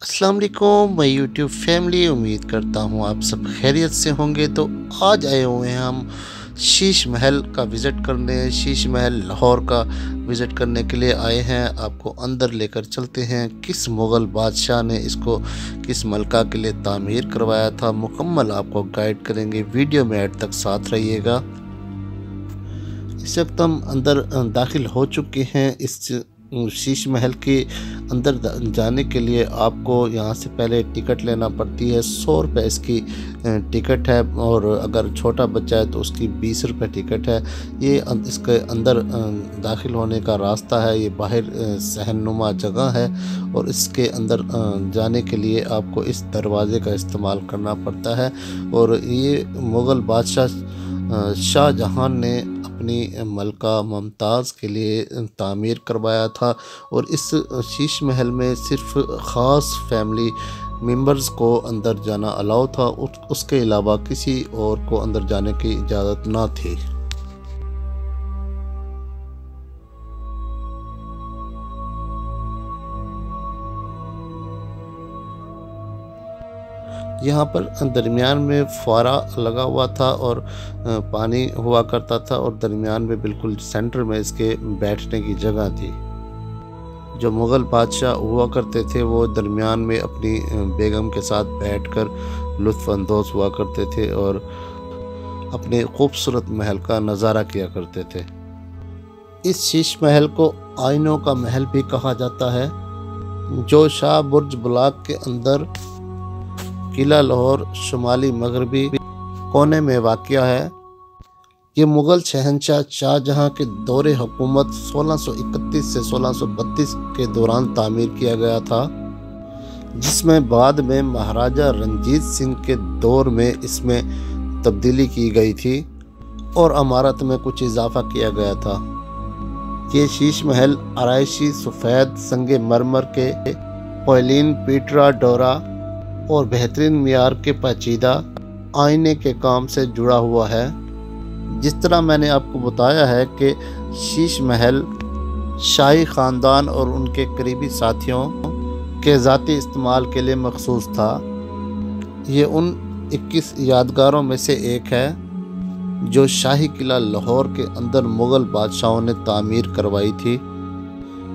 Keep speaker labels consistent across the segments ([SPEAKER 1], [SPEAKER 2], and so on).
[SPEAKER 1] अस्सलाम वालेकुम मैं यूट्यूब फैमिली। उम्मीद करता हूँ आप सब खैरियत से होंगे। तो आज आए हुए हैं हम शीश महल का विज़िट करने। शीश महल लाहौर का विज़िट करने के लिए आए हैं। आपको अंदर लेकर चलते हैं। किस मुग़ल बादशाह ने इसको किस मलका के लिए तामीर करवाया था, मुकम्मल आपको गाइड करेंगे। वीडियो में एंड तक साथ रहिएगा। इस वक्त हम अंदर दाखिल हो चुके हैं। इस शीश महल के अंदर जाने के लिए आपको यहाँ से पहले टिकट लेना पड़ती है। 100 रुपये इसकी टिकट है, और अगर छोटा बच्चा है तो उसकी 20 रुपये टिकट है। ये इसके अंदर दाखिल होने का रास्ता है। ये बाहर सहनुमा जगह है, और इसके अंदर जाने के लिए आपको इस दरवाज़े का इस्तेमाल करना पड़ता है। और ये मुग़ल बादशाह शाहजहां ने अपनी मलका मुमताज़ के लिए तामीर करवाया था। और इस शीश महल में सिर्फ ख़ास फैमिली मेंबर्स को अंदर जाना अलाउ था। उसके अलावा किसी और को अंदर जाने की इजाज़त ना थी। यहाँ पर दरमियान में फुआरा लगा हुआ था, और पानी हुआ करता था, और दरमियान में बिल्कुल सेंटर में इसके बैठने की जगह थी। जो मुग़ल बादशाह हुआ करते थे वो दरमियान में अपनी बेगम के साथ बैठकर लुत्फ़ अंदोज़ हुआ करते थे, और अपने खूबसूरत महल का नज़ारा किया करते थे। इस शीश महल को आइनों का महल भी कहा जाता है, जो शाह बुर्ज ब्लॉक के अंदर किला लाहौर शुमाली मगरबी कोने में वाक़या है। ये मुग़ल शहंशाह शाहजहां के दौरे हुकूमत 1631 से 1632 के दौरान तामीर किया गया था, जिसमें बाद में महाराजा रंजीत सिंह के दौर में इसमें तब्दीली की गई थी और इमारत में कुछ इजाफा किया गया था। ये शीश महल आराइशी सफ़ेद संगे मरमर के पॉलिन पीटरा डोरा और बेहतरीन मियार के पेचीदा आईने के काम से जुड़ा हुआ है। जिस तरह मैंने आपको बताया है कि शीश महल शाही ख़ानदान और उनके करीबी साथियों के ज़ाती इस्तेमाल के लिए मखसूस था। ये उन 21 यादगारों में से एक है जो शाही किला लाहौर के अंदर मुग़ल बादशाहों ने तामीर करवाई थी।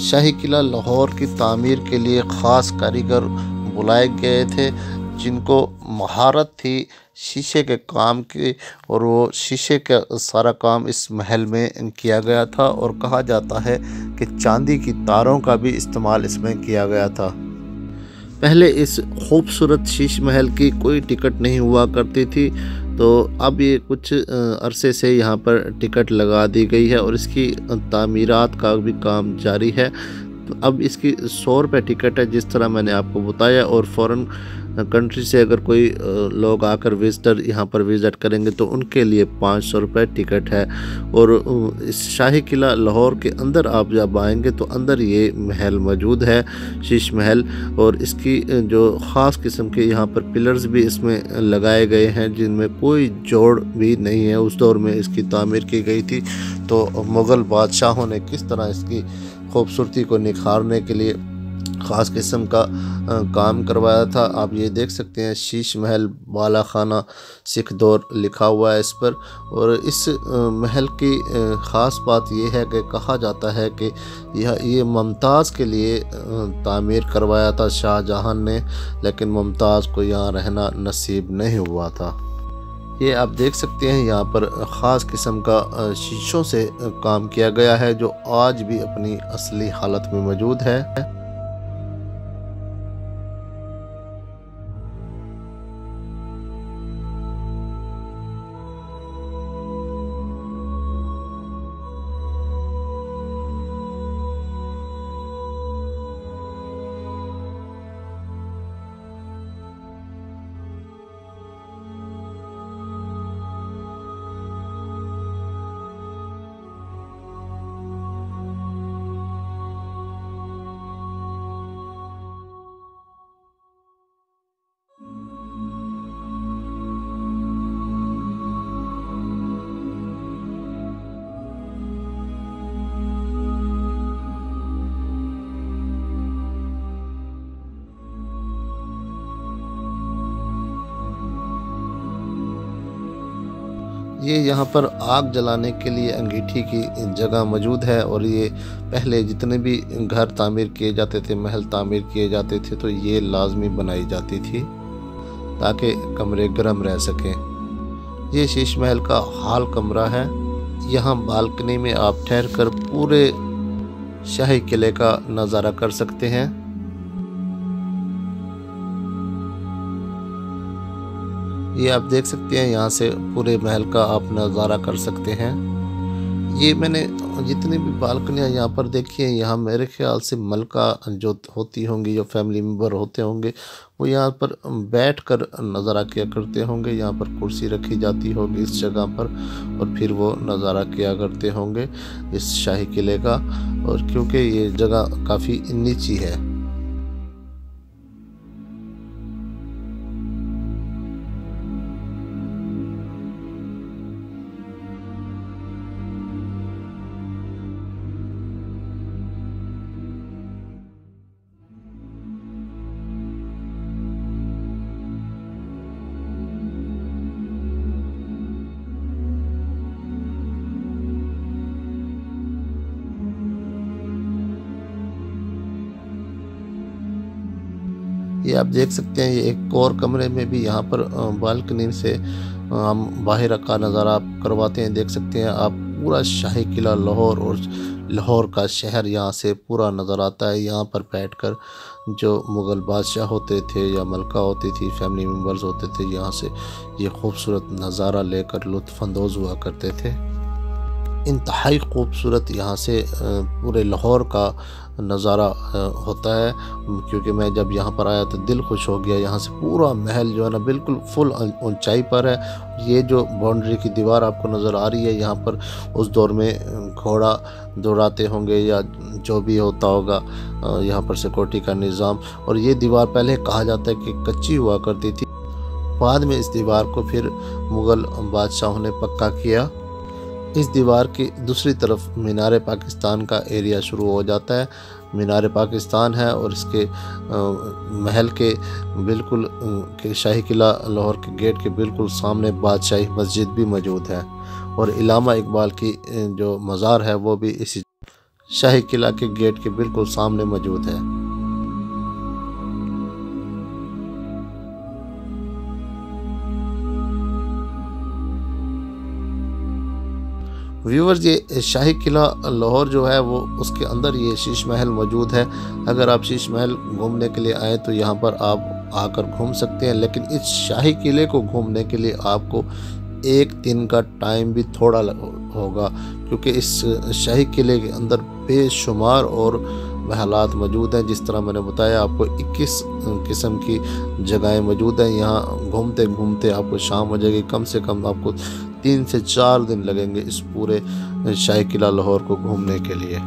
[SPEAKER 1] शाही किला लाहौर की तामीर के लिए ख़ास कारीगर बुलाए गए थे, जिनको महारत थी शीशे के काम की, और वो शीशे का सारा काम इस महल में किया गया था। और कहा जाता है कि चांदी की तारों का भी इस्तेमाल इसमें किया गया था। पहले इस खूबसूरत शीश महल की कोई टिकट नहीं हुआ करती थी, तो अब ये कुछ अरसे से यहाँ पर टिकट लगा दी गई है, और इसकी तामीरात का भी काम जारी है। तो अब इसकी 100 रुपये टिकट है, जिस तरह मैंने आपको बताया। और फ़ॉरेन कंट्री से अगर कोई लोग आकर विज़िटर यहाँ पर विज़िट करेंगे तो उनके लिए 500 रुपये टिकट है। और इस शाही किला लाहौर के अंदर आप जब आएंगे तो अंदर ये महल मौजूद है, शीश महल। और इसकी जो ख़ास किस्म के यहाँ पर पिलर्स भी इसमें लगाए गए हैं, जिनमें कोई जोड़ भी नहीं है। उस दौर में इसकी तामीर की गई थी। तो मुग़ल बादशाहों ने किस तरह इसकी खूबसूरती को निखारने के लिए ख़ास किस्म का काम करवाया था, आप ये देख सकते हैं। शीश महल बाला खाना सिख दौर लिखा हुआ है इस पर। और इस महल की ख़ास बात यह है कि कहा जाता है कि ये मुमताज़ के लिए तामीर करवाया था शाहजहां ने, लेकिन मुमताज़ को यहाँ रहना नसीब नहीं हुआ था। ये आप देख सकते हैं यहाँ पर ख़ास किस्म का शीशों से काम किया गया है, जो आज भी अपनी असली हालत में मौजूद है। ये यहाँ पर आग जलाने के लिए अंगीठी की जगह मौजूद है और ये पहले जितने भी घर तामीर किए जाते थे, महल तामीर किए जाते थे, तो ये लाजमी बनाई जाती थी ताकि कमरे गर्म रह सकें। ये शीश महल का हॉल कमरा है। यहाँ बालकनी में आप ठहर कर पूरे शाही किले का नज़ारा कर सकते हैं। ये आप देख सकते हैं, यहाँ से पूरे महल का आप नज़ारा कर सकते हैं। ये मैंने जितनी भी बालकनियाँ यहाँ पर देखी हैं, यहाँ मेरे ख्याल से मलका जो होती होंगी, जो फैमिली मेम्बर होते होंगे, वो यहाँ पर बैठकर नज़ारा किया करते होंगे। यहाँ पर कुर्सी रखी जाती होगी इस जगह पर और फिर वो नज़ारा किया करते होंगे इस शाही किले का। और क्योंकि ये जगह काफ़ी नीची है। ये आप देख सकते हैं, ये एक और कमरे में भी यहाँ पर बालकनी से हम बाहर का नज़ारा आप करवाते हैं। देख सकते हैं आप पूरा शाही किला लाहौर और लाहौर का शहर यहाँ से पूरा नज़र आता है। यहाँ पर बैठकर जो मुग़ल बादशाह होते थे या मलका होती थी, फैमिली मेम्बर्स होते थे, यहाँ से ये खूबसूरत नज़ारा लेकर लुत्फ़अंदोज़ हुआ करते थे। इंतहाई खूबसूरत यहाँ से पूरे लाहौर का नज़ारा होता है। क्योंकि मैं जब यहाँ पर आया तो दिल खुश हो गया। यहाँ से पूरा महल जो है ना बिल्कुल फुल ऊंचाई पर है। ये जो बाउंड्री की दीवार आपको नज़र आ रही है, यहाँ पर उस दौर में घोड़ा दौड़ाते होंगे या जो भी होता होगा यहाँ पर सिक्योरिटी का निज़ाम। और ये दीवार पहले कहा जाता है कि कच्ची हुआ करती थी, बाद में इस दीवार को फिर मुग़ल बादशाहों ने पक्का किया। इस दीवार की दूसरी तरफ मीनार पाकिस्तान का एरिया शुरू हो जाता है। मीनार पाकिस्तान है और इसके महल के बिल्कुल के शाही किला लाहौर के गेट के बिल्कुल सामने बादशाही मस्जिद भी मौजूद है। और इलामा इकबाल की जो मज़ार है वो भी इसी शाही किला के गेट के बिल्कुल सामने मौजूद है। व्यूवर्स, ये शाही किला लाहौर जो है वो उसके अंदर ये शीश महल मौजूद है। अगर आप शीश महल घूमने के लिए आए तो यहाँ पर आप आकर घूम सकते हैं, लेकिन इस शाही किले को घूमने के लिए आपको एक दिन का टाइम भी थोड़ा होगा, क्योंकि इस शाही किले के अंदर बेशुमार और महलात मौजूद हैं। जिस तरह मैंने बताया आपको 21 किस्म की जगहें मौजूद हैं। यहाँ घूमते घूमते आपको शाम हो जाएगी। कम से कम आपको 3 से 4 दिन लगेंगे इस पूरे शाही किला लाहौर को घूमने के लिए।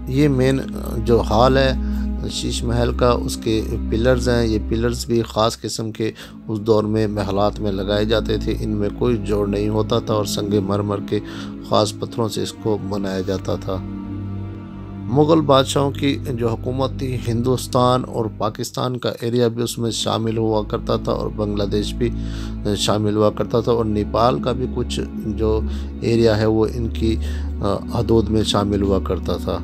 [SPEAKER 1] ये मेन जो हॉल है शीश महल का, उसके पिलर्स हैं। ये पिलर्स भी ख़ास किस्म के उस दौर में महलात में लगाए जाते थे। इनमें कोई जोड़ नहीं होता था और संगे मरमर के ख़ास पत्थरों से इसको बनाया जाता था। मुग़ल बादशाहों की जो हुकूमत थी, हिंदुस्तान और पाकिस्तान का एरिया भी उसमें शामिल हुआ करता था और बांग्लादेश भी शामिल हुआ करता था और नेपाल का भी कुछ जो एरिया है वो इनकी हदूद में शामिल हुआ करता था।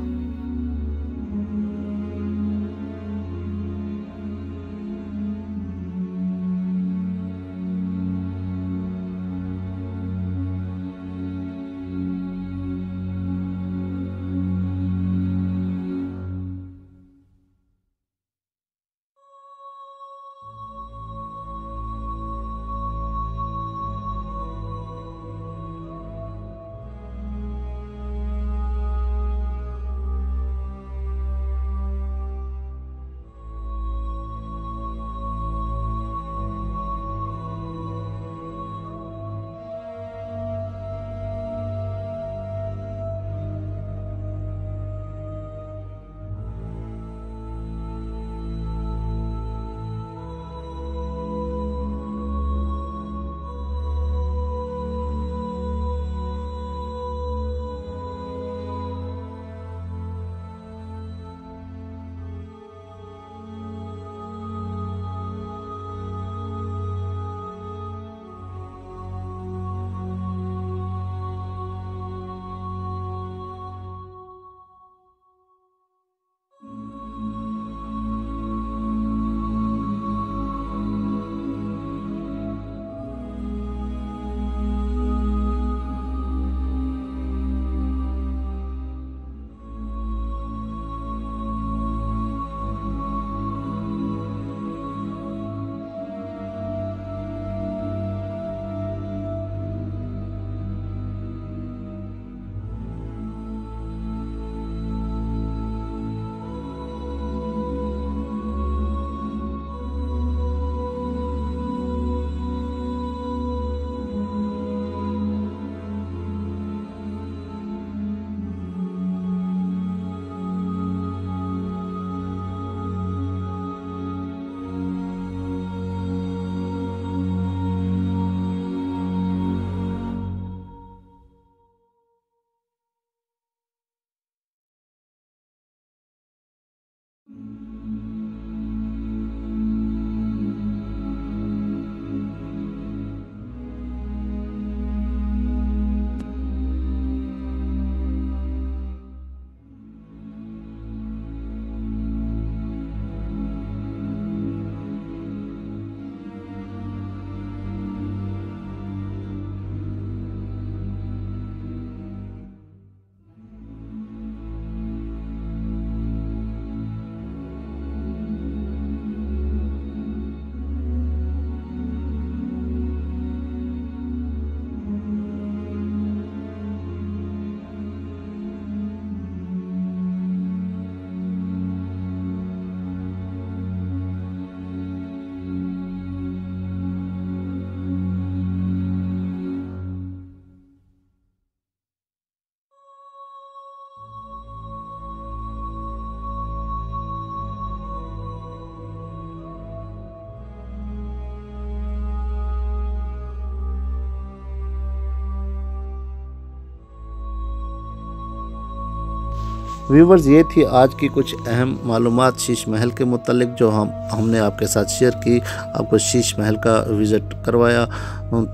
[SPEAKER 1] व्यूवर्स, ये थी आज की कुछ अहम मालूमात शीश महल के मुतालिक जो हमने आपके साथ शेयर की। आपको शीश महल का विज़िट करवाया,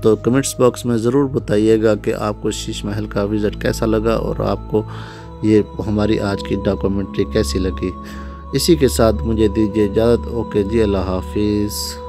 [SPEAKER 1] तो कमेंट्स बॉक्स में ज़रूर बताइएगा कि आपको शीश महल का विज़िट कैसा लगा और आपको ये हमारी आज की डॉक्यूमेंट्री कैसी लगी। इसी के साथ मुझे दीजिए इजाज़त। ओके जी, अल्लाह हाफिज़।